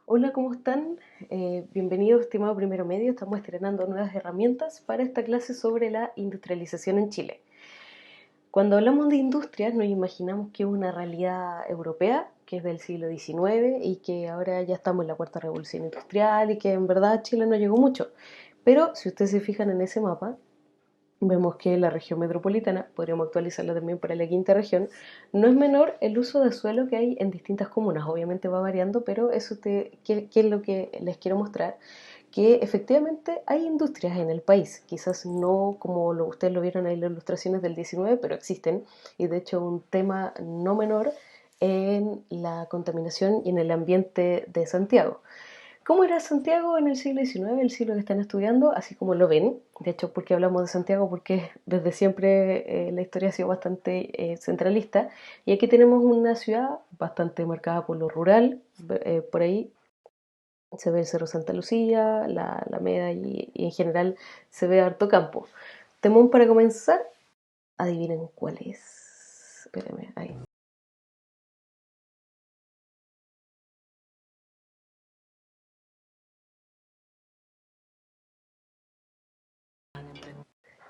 Hola, ¿cómo están? Bienvenidos, estimado primero medio. Estamos estrenando nuevas herramientas para esta clase sobre la industrialización en Chile. Cuando hablamos de industrias, nos imaginamos que es una realidad europea, que es del siglo XIX y que ahora ya estamos en la cuarta revolución industrial y que en verdad Chile no llegó mucho. Pero si ustedes se fijan en ese mapa, vemos que la región metropolitana, podríamos actualizarla también para la quinta región, no es menor el uso de suelo que hay en distintas comunas. Obviamente va variando, pero ¿qué es lo que les quiero mostrar? Que efectivamente hay industrias en el país, quizás no como ustedes lo vieron ahí en las ilustraciones del 19, pero existen, y de hecho un tema no menor en la contaminación y en el ambiente de Santiago. ¿Cómo era Santiago en el siglo XIX, el siglo que están estudiando, así como lo ven? De hecho, ¿por qué hablamos de Santiago? Porque desde siempre la historia ha sido bastante centralista y aquí tenemos una ciudad bastante marcada por lo rural, por ahí se ve el Cerro Santa Lucía, la Alameda y en general se ve harto campo. Temón para comenzar, adivinen cuál es. Espérenme, ahí.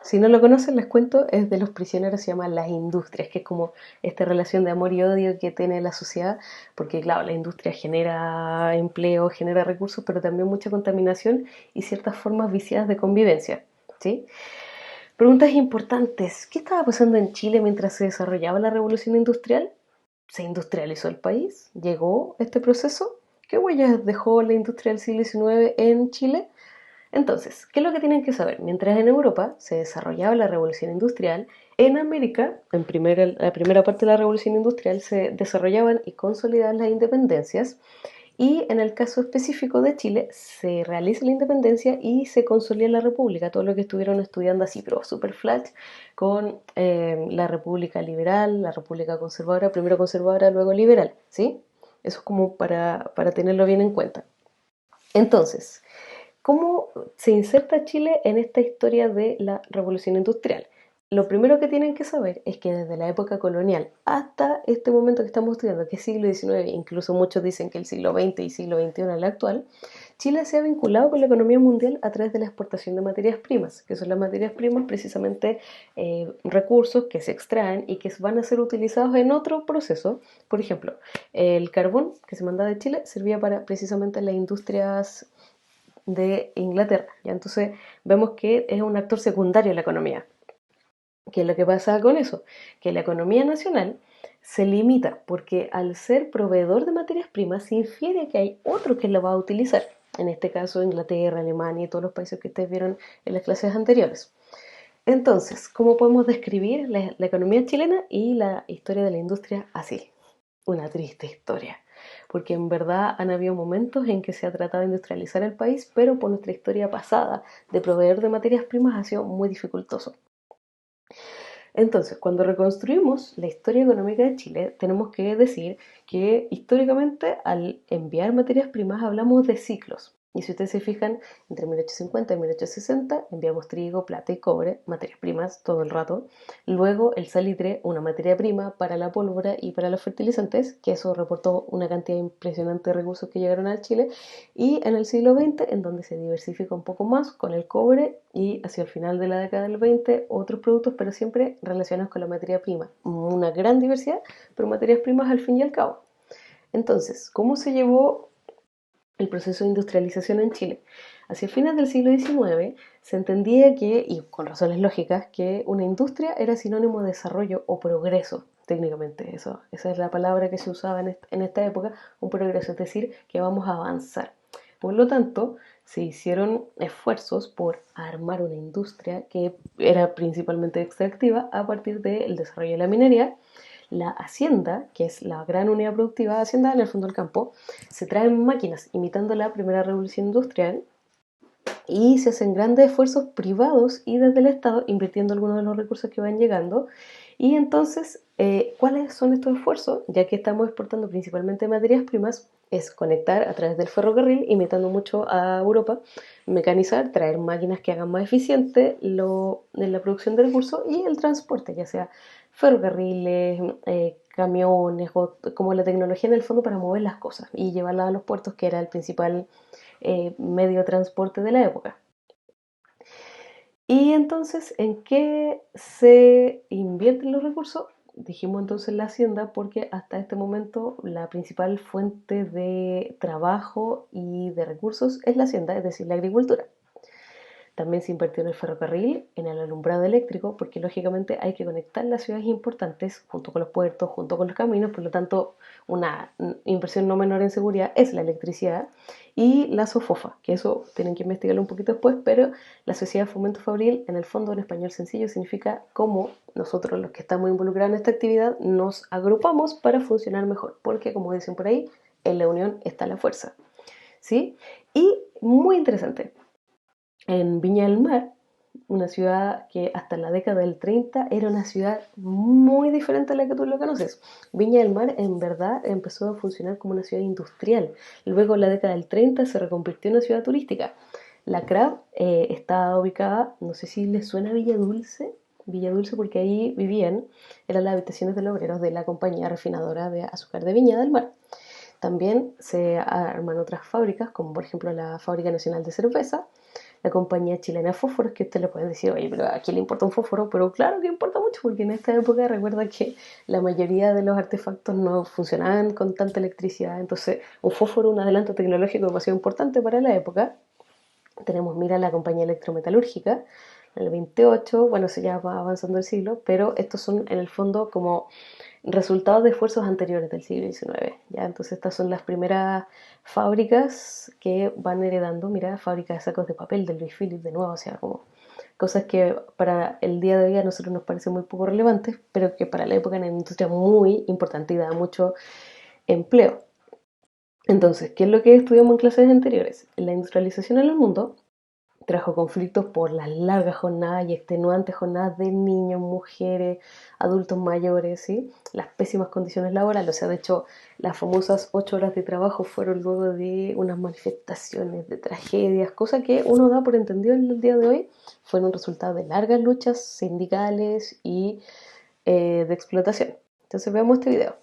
Si no lo conocen, les cuento, es de los prisioneros, se llama Las Industrias, que es como esta relación de amor y odio que tiene la sociedad, porque claro, la industria genera empleo, genera recursos, pero también mucha contaminación y ciertas formas viciadas de convivencia, ¿sí? Preguntas importantes. ¿Qué estaba pasando en Chile mientras se desarrollaba la revolución industrial? ¿Se industrializó el país? ¿Llegó este proceso? ¿Qué huellas dejó la industria del siglo XIX en Chile? Entonces, ¿qué es lo que tienen que saber? Mientras en Europa se desarrollaba la revolución industrial, en América, la primera parte de la revolución industrial, se desarrollaban y consolidaban las independencias y en el caso específico de Chile se realiza la independencia y se consolida la república, todo lo que estuvieron estudiando así, pero super flash, con la república liberal, la república conservadora, primero conservadora, luego liberal, ¿sí? Eso es como para tenerlo bien en cuenta. Entonces, ¿cómo se inserta Chile en esta historia de la revolución industrial? Lo primero que tienen que saber es que desde la época colonial hasta este momento que estamos estudiando, que es siglo XIX, incluso muchos dicen que el siglo XX y siglo XXI es el actual, Chile se ha vinculado con la economía mundial a través de la exportación de materias primas, que son las materias primas precisamente recursos que se extraen y que van a ser utilizados en otro proceso. Por ejemplo, el carbón que se mandaba de Chile servía para precisamente las industrias de Inglaterra. ¿Ya? Entonces vemos que es un actor secundario en la economía. ¿Qué es lo que pasa con eso? Que la economía nacional se limita porque al ser proveedor de materias primas se infiere que hay otro que lo va a utilizar. En este caso Inglaterra, Alemania y todos los países que ustedes vieron en las clases anteriores. Entonces, ¿cómo podemos describir la economía chilena y la historia de la industria así? Una triste historia, porque en verdad han habido momentos en que se ha tratado de industrializar el país, pero por nuestra historia pasada de proveer de materias primas ha sido muy dificultoso. Entonces, cuando reconstruimos la historia económica de Chile, tenemos que decir que históricamente al enviar materias primas hablamos de ciclos. Y si ustedes se fijan, entre 1850 y 1860 enviamos trigo, plata y cobre, materias primas todo el rato. Luego el salitre, una materia prima para la pólvora y para los fertilizantes, que eso reportó una cantidad impresionante de recursos que llegaron a Chile. Y en el siglo XX, en donde se diversifica un poco más con el cobre y hacia el final de la década del 20 otros productos, pero siempre relacionados con la materia prima. Una gran diversidad, pero materias primas al fin y al cabo. Entonces, ¿cómo se llevó el proceso de industrialización en Chile? Hacia fines del siglo XIX se entendía que, y con razones lógicas, que una industria era sinónimo de desarrollo o progreso, técnicamente. Esa es la palabra que se usaba en esta época, un progreso, es decir, que vamos a avanzar. Por lo tanto, se hicieron esfuerzos por armar una industria que era principalmente extractiva a partir del desarrollo de la minería. La hacienda, que es la gran unidad productiva de hacienda en el fondo del campo, se traen máquinas imitando la primera revolución industrial y se hacen grandes esfuerzos privados y desde el Estado invirtiendo algunos de los recursos que van llegando. Y entonces, ¿cuáles son estos esfuerzos? Ya que estamos exportando principalmente materias primas, es conectar a través del ferrocarril, imitando mucho a Europa, mecanizar, traer máquinas que hagan más eficiente la producción de recursos y el transporte, ya sea ferrocarriles, camiones o como la tecnología en el fondo para mover las cosas y llevarlas a los puertos, que era el principal medio de transporte de la época. Y entonces, ¿en qué se invierten los recursos? Dijimos entonces la hacienda porque hasta este momento la principal fuente de trabajo y de recursos es la hacienda, es decir, la agricultura. También se invirtió en el ferrocarril, en el alumbrado eléctrico, porque lógicamente hay que conectar las ciudades importantes junto con los puertos, junto con los caminos, por lo tanto una inversión no menor en seguridad es la electricidad y la SOFOFA, que eso tienen que investigarlo un poquito después, pero la Sociedad de Fomento Fabril en el fondo en español sencillo significa cómo nosotros los que estamos involucrados en esta actividad nos agrupamos para funcionar mejor, porque como dicen por ahí, en la unión está la fuerza. ¿Sí? Y muy interesante, en Viña del Mar, una ciudad que hasta la década del 30 era una ciudad muy diferente a la que tú lo conoces. Viña del Mar en verdad empezó a funcionar como una ciudad industrial. Luego en la década del 30 se reconvirtió en una ciudad turística. La CRAV está ubicada, no sé si les suena Villa Dulce porque ahí vivían, eran las habitaciones de los obreros de la compañía refinadora de azúcar de Viña del Mar. También se arman otras fábricas, como por ejemplo la Fábrica Nacional de Cerveza, la compañía chilena de fósforos, que usted le puede decir, oye, pero ¿a quién le importa un fósforo? Pero claro que importa mucho, porque en esta época recuerda que la mayoría de los artefactos no funcionaban con tanta electricidad, entonces un fósforo, un adelanto tecnológico demasiado importante para la época. Tenemos, mira, la compañía electrometalúrgica, en el 28, bueno, se ya va avanzando el siglo, pero estos son en el fondo como resultados de esfuerzos anteriores del siglo XIX. ¿Ya? Entonces estas son las primeras fábricas que van heredando, mira, fábricas de sacos de papel de Louis Philippe de nuevo, o sea, como cosas que para el día de hoy a nosotros nos parecen muy poco relevantes, pero que para la época era una industria muy importante y da mucho empleo. Entonces, ¿qué es lo que estudiamos en clases anteriores? La industrialización en el mundo trajo conflictos por las largas jornadas y extenuantes jornadas de niños, mujeres, adultos mayores, ¿sí? Las pésimas condiciones laborales. O sea, de hecho, las famosas 8 horas de trabajo fueron luego de unas manifestaciones, de tragedias, cosa que uno da por entendido en el día de hoy, fueron resultado de largas luchas sindicales y de explotación. Entonces veamos este video.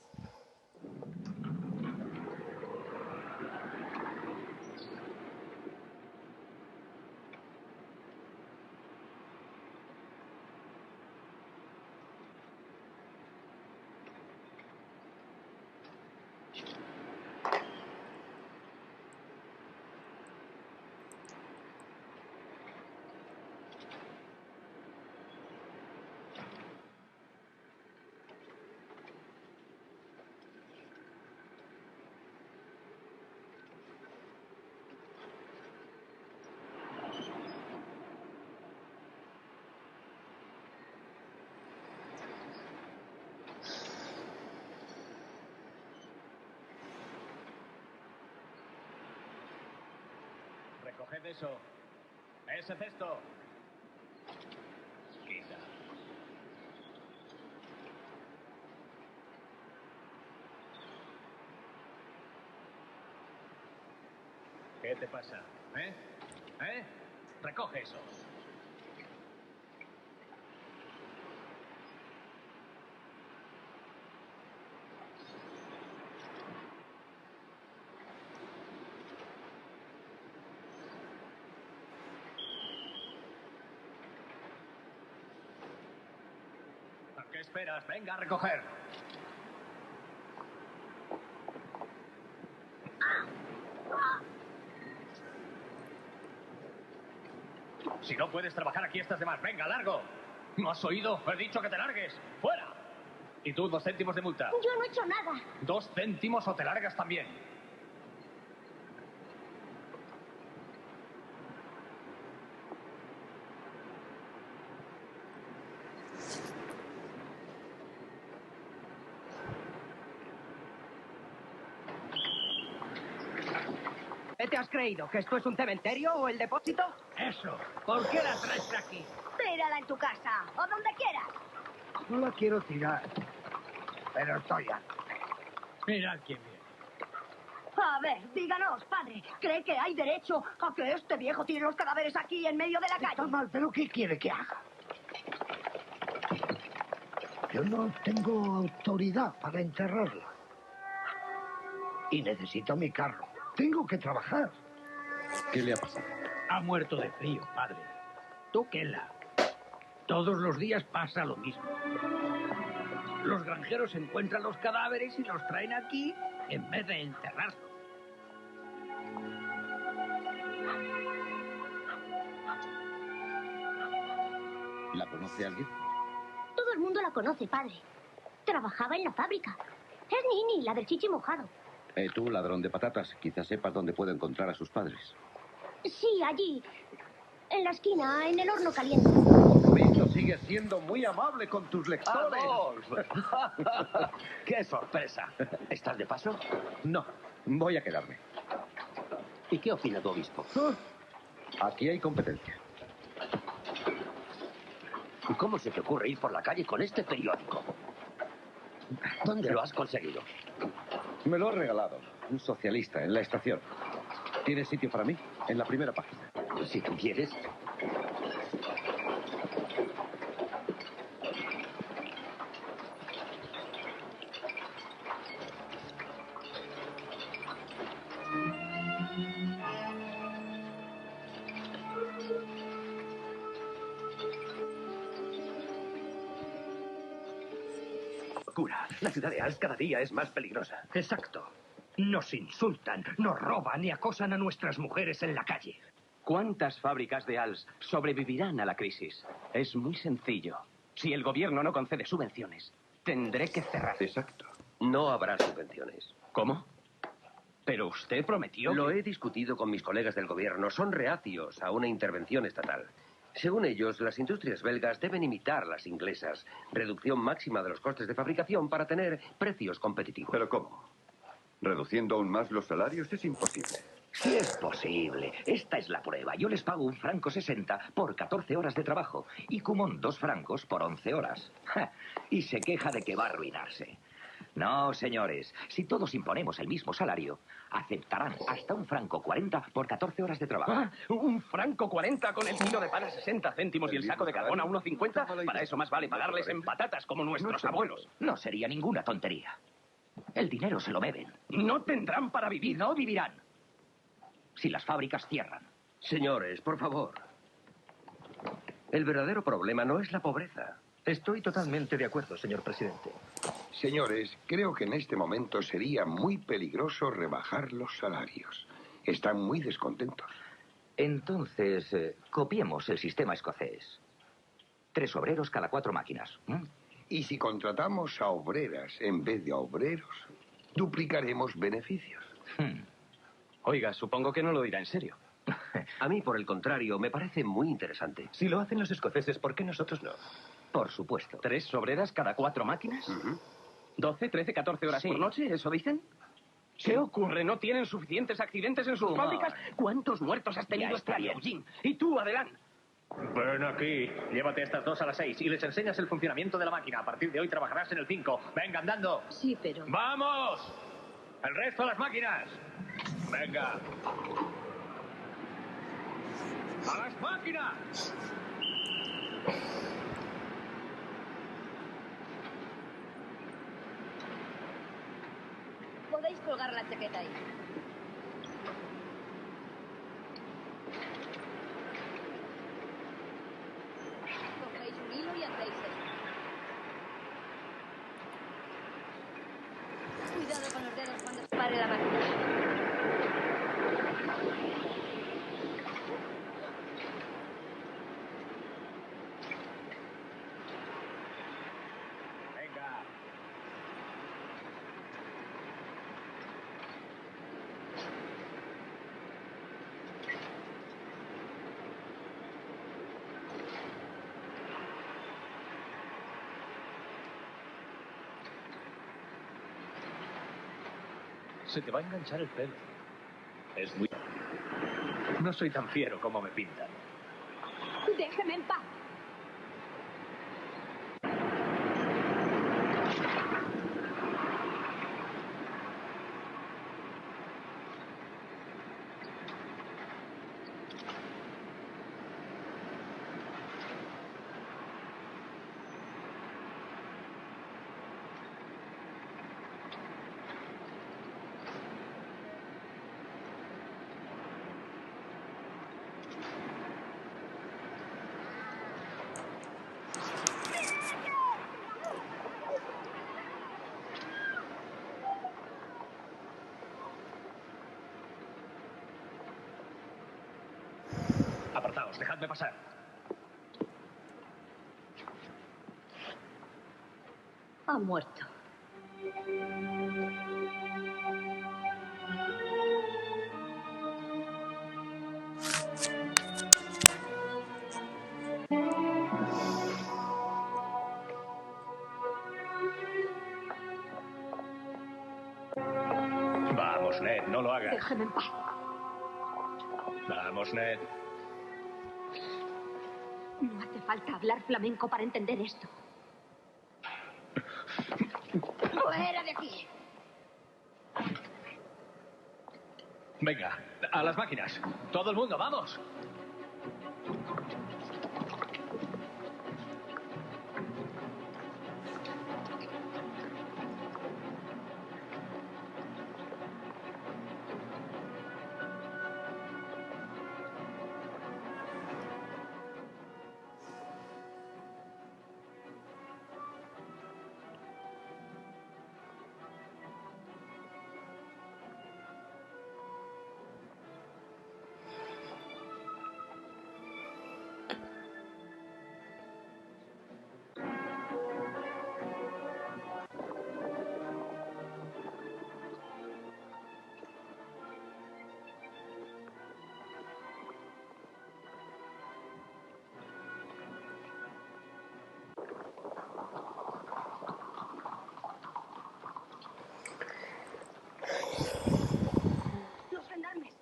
Recoged eso. Ese cesto. Quita. ¿Qué te pasa? ¿Eh? ¿Eh? Recoge eso. ¿A qué esperas? Venga a recoger. Si no puedes trabajar aquí, estás de más. Venga, largo. ¿No has oído? He dicho que te largues. ¡Fuera! Y tú, 2 céntimos de multa. Yo no he hecho nada. 2 céntimos o te largas también. ¿Qué te has creído? ¿Que esto es un cementerio o el depósito? Eso. ¿Por qué la traes aquí? Tírala en tu casa o donde quieras. No la quiero tirar. Pero estoy harto. Mirad quién viene. A ver, díganos, padre, ¿cree que hay derecho a que este viejo tire los cadáveres aquí en medio de la Está calle? mal, pero ¿qué quiere que haga? Yo no tengo autoridad para enterrarla. Y necesito mi carro. Tengo que trabajar. ¿Qué le ha pasado? Ha muerto de frío, padre. Tóquela. Todos los días pasa lo mismo. Los granjeros encuentran los cadáveres y los traen aquí en vez de enterrarlos. ¿La conoce alguien? Todo el mundo la conoce, padre. Trabajaba en la fábrica. Es Nini, la del chichi mojado. Tú, ladrón de patatas, quizás sepas dónde puedo encontrar a sus padres. Sí, allí. En la esquina, en el horno caliente. Por lo visto, sigues siendo muy amable con tus lectores. ¡Vamos! ¡Qué sorpresa! ¿Estás de paso? No, voy a quedarme. ¿Y qué opina tu obispo? Aquí hay competencia. ¿Cómo se te ocurre ir por la calle con este periódico? ¿Dónde lo has conseguido? Me lo ha regalado un socialista en la estación. ¿Tienes sitio para mí? En la primera página. Si tú quieres. Cura, la ciudad de Als cada día es más peligrosa. Exacto. Nos insultan, nos roban y acosan a nuestras mujeres en la calle. ¿Cuántas fábricas de Als sobrevivirán a la crisis? Es muy sencillo. Si el gobierno no concede subvenciones, tendré que cerrar. Exacto. No habrá subvenciones. ¿Cómo? Pero usted prometió Lo que... he discutido con mis colegas del gobierno. Son reacios a una intervención estatal. Según ellos, las industrias belgas deben imitar las inglesas. Reducción máxima de los costes de fabricación para tener precios competitivos. ¿Pero cómo? ¿Reduciendo aún más los salarios? Es imposible. Sí es posible. Esta es la prueba. Yo les pago 1,60 franco por 14 horas de trabajo y Kumon 2 francos por 11 horas. Ja, y se queja de que va a arruinarse. No, señores. Si todos imponemos el mismo salario, aceptarán hasta 1,40 franco por 14 horas de trabajo. ¿1,40 franco con el kilo de pan a 60 céntimos y el saco de carbón a 1,50? Para eso más vale pagarles en patatas como nuestros abuelos. No sería ninguna tontería. El dinero se lo beben. No tendrán para vivir. No vivirán. Si las fábricas cierran. Señores, por favor. El verdadero problema no es la pobreza. Estoy totalmente de acuerdo, señor presidente. Señores, creo que en este momento sería muy peligroso rebajar los salarios. Están muy descontentos. Entonces, copiemos el sistema escocés. 3 obreros cada 4 máquinas. Y si contratamos a obreras en vez de a obreros, duplicaremos beneficios. Oiga, supongo que no lo dirá en serio. A mí, por el contrario, me parece muy interesante. Si lo hacen los escoceses, ¿por qué nosotros no? Por supuesto. 3 obreras cada 4 máquinas. 12, 13, 14 horas por noche, ¿eso dicen? ¿Qué ocurre? ¿No tienen suficientes accidentes en sus fábricas? ¿Cuántos muertos has tenido este año, Eugene? ¿Y tú, Adelán? Ven aquí. Llévate estas 2 a las 6 y les enseñas el funcionamiento de la máquina. A partir de hoy trabajarás en el 5. Venga, andando. Sí, pero... ¡Vamos! ¡El resto a las máquinas! Venga. ¡A las máquinas! Podéis colgar la chaqueta ahí. Cogéis un hilo y hacéis esto. Cuidado con los dedos cuando se pare la máquina. Venga. Se te va a enganchar el pelo. Es muy... No soy tan fiero como me pintan. Déjeme en paz. Dejadme pasar. Ha muerto. Vamos, Ned, no lo hagas. Déjeme en paz. Vamos, Ned. No hace falta hablar flamenco para entender esto. ¡Fuera de aquí! Venga, a las máquinas. Todo el mundo, vamos. ¡Los gendarmes!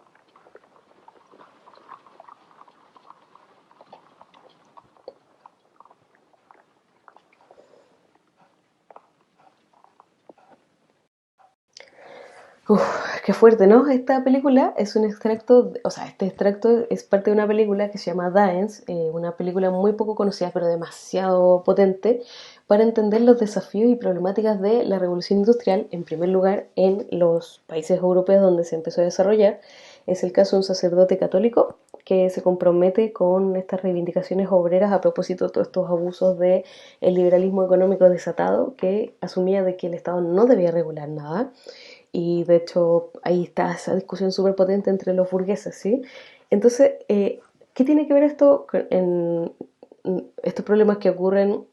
Uf, qué fuerte, ¿no? Esta película es un extracto, o sea, este extracto es parte de una película que se llama Daens, una película muy poco conocida pero demasiado potente para entender los desafíos y problemáticas de la revolución industrial, en primer lugar en los países europeos donde se empezó a desarrollar. Es el caso de un sacerdote católico que se compromete con estas reivindicaciones obreras a propósito de todos estos abusos del liberalismo económico desatado que asumía de que el Estado no debía regular nada. Y de hecho ahí está esa discusión súper potente entre los burgueses, ¿sí? Entonces, ¿qué tiene que ver esto en estos problemas que ocurren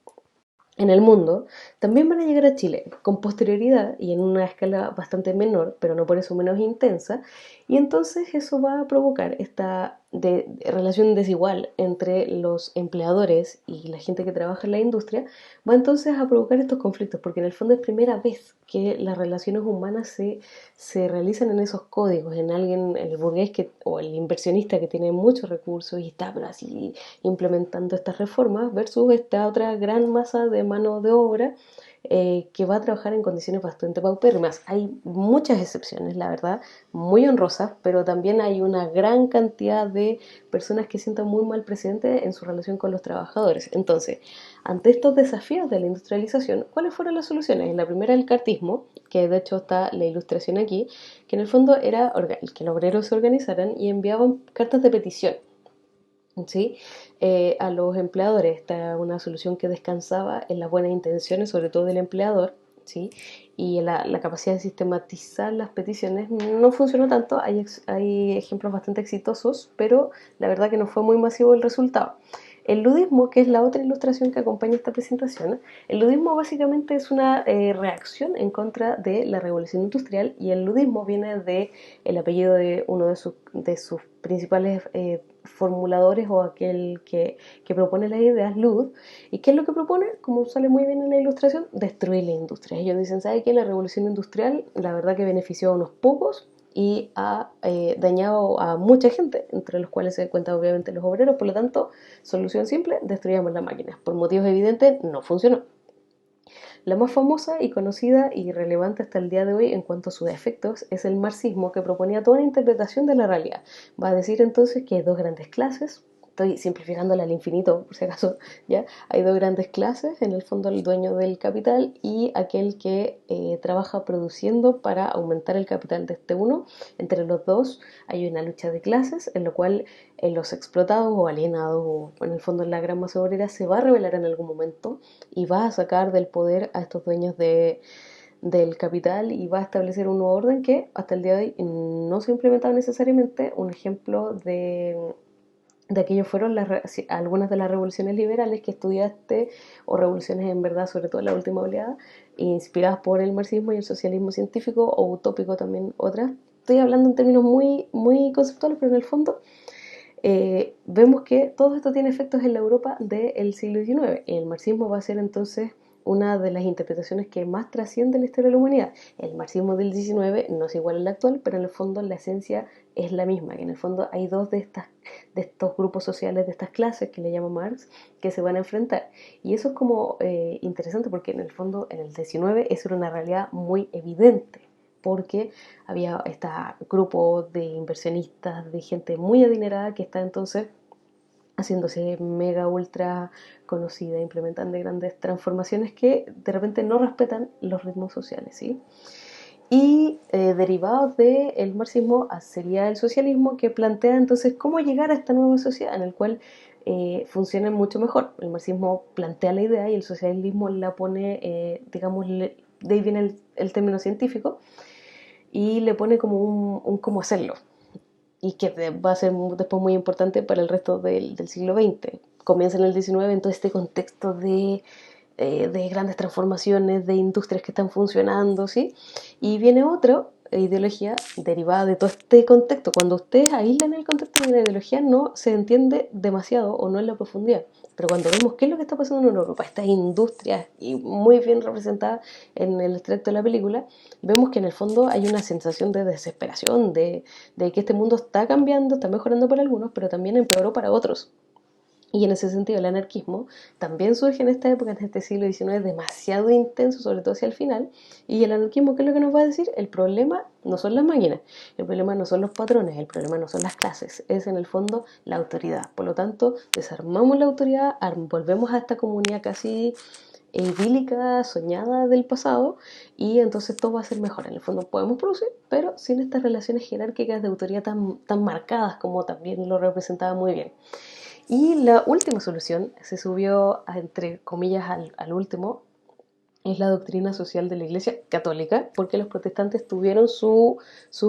en el mundo? También van a llegar a Chile con posterioridad y en una escala bastante menor, pero no por eso menos intensa, y entonces eso va a provocar esta relación desigual entre los empleadores y la gente que trabaja en la industria, va entonces a provocar estos conflictos, porque en el fondo es primera vez que las relaciones humanas se realizan en esos códigos, en alguien, el burgués o el inversionista que tiene muchos recursos y está pero así implementando estas reformas versus esta otra gran masa de mano de obra que va a trabajar en condiciones bastante paupérrimas. Hay muchas excepciones, la verdad, muy honrosas, pero también hay una gran cantidad de personas que sientan muy mal presente en su relación con los trabajadores. Entonces, ante estos desafíos de la industrialización, ¿cuáles fueron las soluciones? La primera, el cartismo, que de hecho está la ilustración aquí, que en el fondo era que los obreros se organizaran y enviaban cartas de petición, ¿sí? A los empleadores. Esta es una solución que descansaba en las buenas intenciones, sobre todo del empleador, ¿sí? Y la capacidad de sistematizar las peticiones no funcionó tanto. Hay ejemplos bastante exitosos, pero la verdad que no fue muy masivo el resultado. El ludismo, que es la otra ilustración que acompaña esta presentación, el ludismo básicamente es una reacción en contra de la revolución industrial, y el ludismo viene del apellido de uno de sus principales formuladores, o aquel que propone las ideas, Lud. ¿Y qué es lo que propone? Como sale muy bien en la ilustración, destruir la industria. Ellos dicen, ¿sabe qué? La revolución industrial, la verdad que benefició a unos pocos y ha dañado a mucha gente, entre los cuales se cuentan obviamente los obreros. Por lo tanto, solución simple, destruyamos las máquinas. Por motivos evidentes, no funcionó. La más famosa y conocida y relevante hasta el día de hoy en cuanto a sus efectos es el marxismo, que proponía toda una interpretación de la realidad. Va a decir entonces que hay dos grandes clases. Estoy simplificándola al infinito, por si acaso, ¿ya? Hay dos grandes clases, en el fondo el dueño del capital y aquel que trabaja produciendo para aumentar el capital de este uno. Entre los dos hay una lucha de clases, en lo cual los explotados o alienados, o en el fondo la gran masa obrera, se va a rebelar en algún momento y va a sacar del poder a estos dueños del capital y va a establecer un nuevo orden que hasta el día de hoy no se ha implementado necesariamente. Un ejemplo de aquello fueron algunas de las revoluciones liberales que estudiaste, o revoluciones en verdad, sobre todo la última oleada, inspiradas por el marxismo y el socialismo científico, o utópico también otras. Estoy hablando en términos muy, muy conceptuales, pero en el fondo vemos que todo esto tiene efectos en la Europa del siglo XIX. El marxismo va a ser entonces una de las interpretaciones que más trasciende la historia de la humanidad. El marxismo del XIX no es igual al actual, pero en el fondo la esencia es la misma. Y en el fondo hay dos de estos grupos sociales, de estas clases que le llama Marx, que se van a enfrentar. Y eso es como interesante porque en el fondo en el XIX eso era una realidad muy evidente, porque había este grupo de inversionistas, de gente muy adinerada que está entonces haciéndose mega ultra conocida, implementando grandes transformaciones que de repente no respetan los ritmos sociales, ¿sí? Y derivados del marxismo sería el socialismo, que plantea entonces cómo llegar a esta nueva sociedad en la cual funcionen mucho mejor. El marxismo plantea la idea y el socialismo la pone, digamos, de ahí viene el término científico, y le pone como un cómo hacerlo, y que va a ser después muy importante para el resto del siglo XX. Comienza en el XIX en todo este contexto de grandes transformaciones, de industrias que están funcionando, ¿sí? Y viene otra ideología derivada de todo este contexto. Cuando ustedes aíslan el contexto de una ideología no se entiende demasiado o no en la profundidad. Pero cuando vemos qué es lo que está pasando en Europa, estas industrias y muy bien representadas en el extracto de la película, vemos que en el fondo hay una sensación de desesperación, de que este mundo está cambiando, está mejorando para algunos, pero también empeoró para otros. Y en ese sentido el anarquismo también surge en esta época, en este siglo XIX, demasiado intenso, sobre todo hacia el final. Y el anarquismo, ¿qué es lo que nos va a decir? El problema no son las máquinas, el problema no son los patrones, el problema no son las clases, es en el fondo la autoridad. Por lo tanto, desarmamos la autoridad, volvemos a esta comunidad casi idílica, soñada del pasado, y entonces todo va a ser mejor. En el fondo podemos producir, pero sin estas relaciones jerárquicas de autoridad tan marcadas, como también lo representaba muy bien. Y la última solución se subió, entre comillas, al último, es la doctrina social de la Iglesia Católica, porque los protestantes tuvieron sus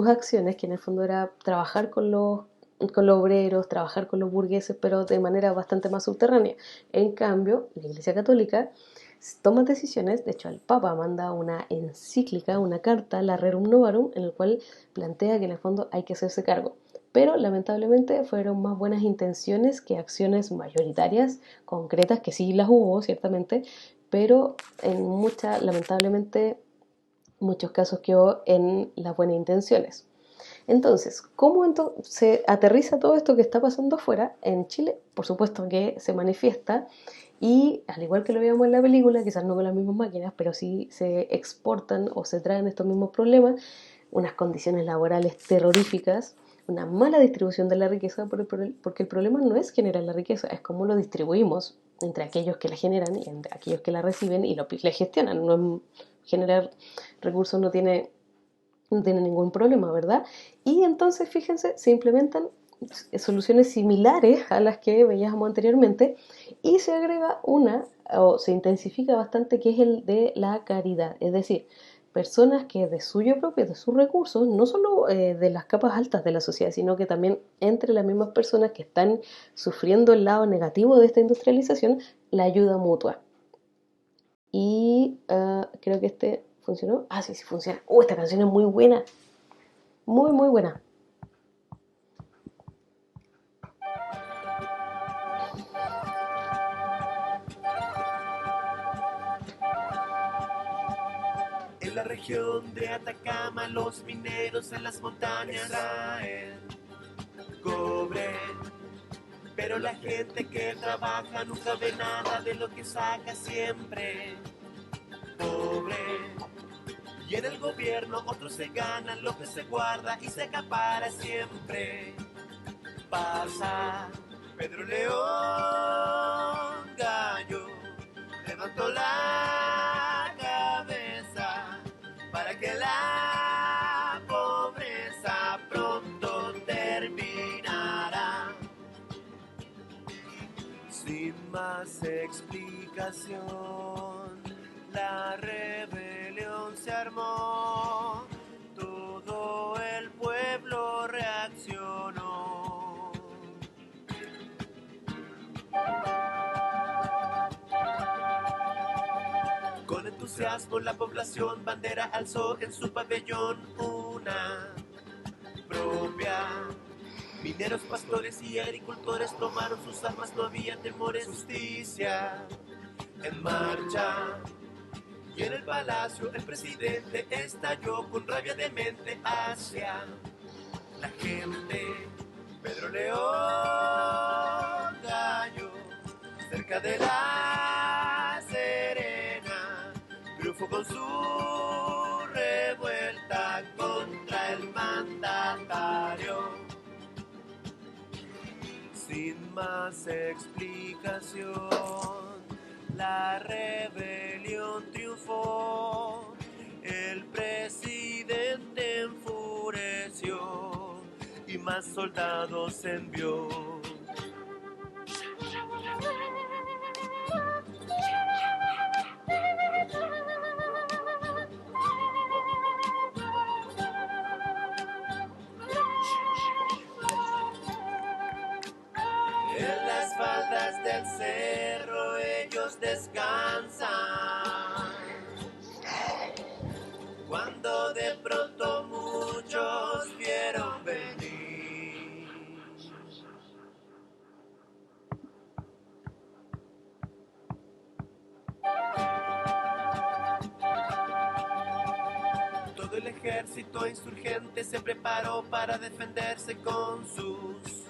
acciones, que en el fondo era trabajar con los obreros, trabajar con los burgueses, pero de manera bastante más subterránea. En cambio, la Iglesia Católica toma decisiones. De hecho el Papa manda una encíclica, una carta, la Rerum Novarum, en el cual plantea que en el fondo hay que hacerse cargo. Pero lamentablemente fueron más buenas intenciones que acciones mayoritarias, concretas, que sí las hubo, ciertamente, pero lamentablemente, muchos casos quedó en las buenas intenciones. Entonces, ¿cómo se aterriza todo esto que está pasando afuera? En Chile, por supuesto que se manifiesta, y al igual que lo veíamos en la película, quizás no con las mismas máquinas, pero sí se exportan o se traen estos mismos problemas, unas condiciones laborales terroríficas, una mala distribución de la riqueza, porque el problema no es generar la riqueza, es cómo lo distribuimos entre aquellos que la generan y entre aquellos que la reciben y la gestionan. No, generar recursos no tiene ningún problema, ¿verdad? Y entonces, fíjense, se implementan soluciones similares a las que veíamos anteriormente, y se agrega o se intensifica bastante, que es el de la caridad. Es decir, personas que de suyo propio, de sus recursos, no solo de las capas altas de la sociedad, sino que también entre las mismas personas que están sufriendo el lado negativo de esta industrialización, la ayuda mutua. Y creo que este funcionó. Ah, sí, sí funciona. Esta canción es muy buena. Muy, muy buena. En la región de Atacama, los mineros en las montañas traen cobre, pero la gente que trabaja nunca ve nada de lo que saca, siempre pobre. Y en el gobierno otros se ganan lo que se guarda y se acapara siempre. Pasa Pedro León Gallo, levantó la cabeza para que la pobreza pronto terminara. Sin más explicación, la rebelión se armó, todo el pueblo reaccionó. entusiasmo la población bandera alzó en su pabellón una propia. Mineros, pastores y agricultores tomaron sus armas, no había temores, justicia en marcha. Y en el palacio el presidente estalló con rabia de mente hacia la gente. Pedro León Gallo, cerca de La Serena, triunfó con su revuelta contra el mandatario. Sin más explicación, la rebelión triunfó, el presidente enfureció y más soldados envió. En las faldas del cerro ellos descansan, cuando de pronto muchos vieron venir. Todo el ejército insurgente se preparó para defenderse con sus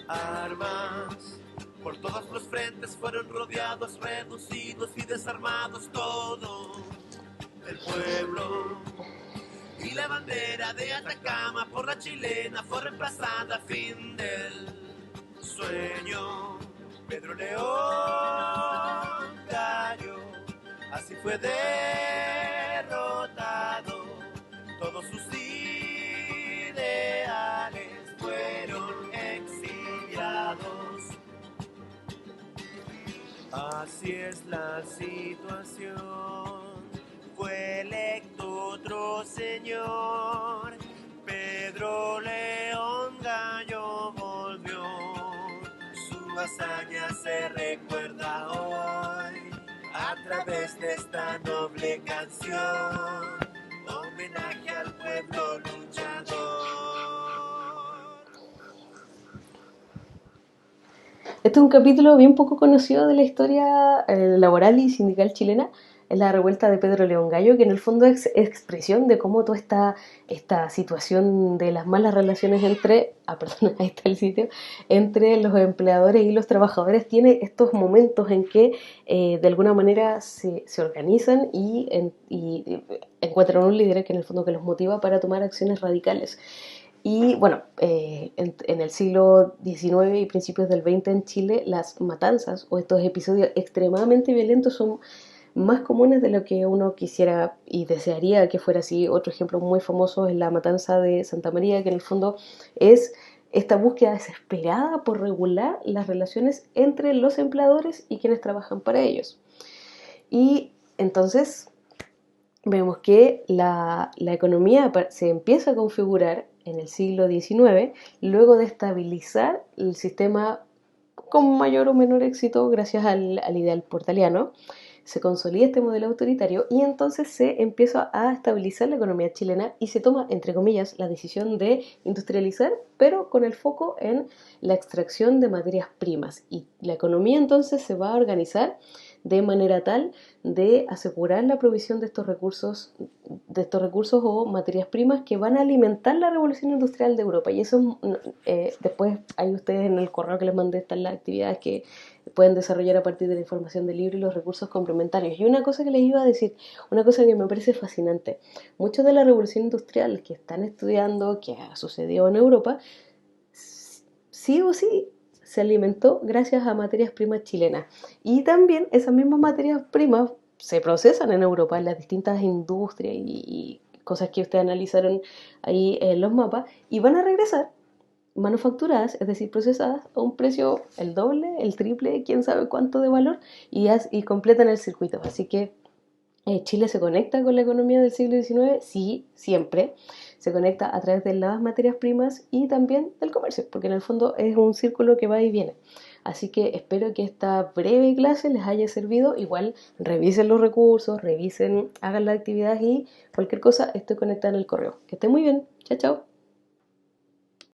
armas. Por todos los frentes fueron rodeados, reducidos y desarmados todo el pueblo. Y la bandera de Atacama por la chilena fue reemplazada, fin del sueño. Pedro León Gallo, así fue derrotado. Todos sus ideales fueron exiliados. Así es la situación. Fue electo otro señor. Pedro León Gallo volvió. Su hazaña se recuerda hoy a través de esta noble canción. Homenaje al pueblo luchador. Este es un capítulo bien poco conocido de la historia laboral y sindical chilena. Es la revuelta de Pedro León Gallo, que en el fondo es expresión de cómo toda esta situación de las malas relaciones entre, perdón, ahí está el sitio, entre los empleadores y los trabajadores tiene estos momentos en que de alguna manera se organizan y encuentran un líder que en el fondo que los motiva para tomar acciones radicales. Y bueno, en el siglo XIX y principios del XX en Chile, las matanzas o estos episodios extremadamente violentos son más comunes de lo que uno quisiera y desearía que fuera así. Otro ejemplo muy famoso es la matanza de Santa María, que en el fondo es esta búsqueda desesperada por regular las relaciones entre los empleadores y quienes trabajan para ellos. Y entonces vemos que la economía se empieza a configurar en el siglo XIX, luego de estabilizar el sistema con mayor o menor éxito gracias al ideal portaliano. Se consolida este modelo autoritario y entonces se empieza a estabilizar la economía chilena y se toma, entre comillas, la decisión de industrializar, pero con el foco en la extracción de materias primas. Y la economía entonces se va a organizar de manera tal de asegurar la provisión de estos recursos o materias primas que van a alimentar la revolución industrial de Europa. Y eso después hay ustedes en el correo que les mandé, están las actividades que pueden desarrollar a partir de la información del libro y los recursos complementarios. Y una cosa que les iba a decir, una cosa que me parece fascinante, muchos de la revolución industrial que están estudiando, que ha sucedido en Europa, sí o sí se alimentó gracias a materias primas chilenas. Y también esas mismas materias primas se procesan en Europa, en las distintas industrias y cosas que ustedes analizaron ahí en los mapas, y van a regresar manufacturadas, es decir, procesadas a un precio el doble, el triple, quién sabe cuánto de valor, y completan el circuito. Así que Chile se conecta con la economía del siglo XIX, sí, siempre. Se conecta a través de las materias primas y también del comercio, porque en el fondo es un círculo que va y viene. Así que espero que esta breve clase les haya servido. Igual revisen los recursos, hagan la actividad y cualquier cosa estoy conectada en el correo. Que estén muy bien. Chao, chao.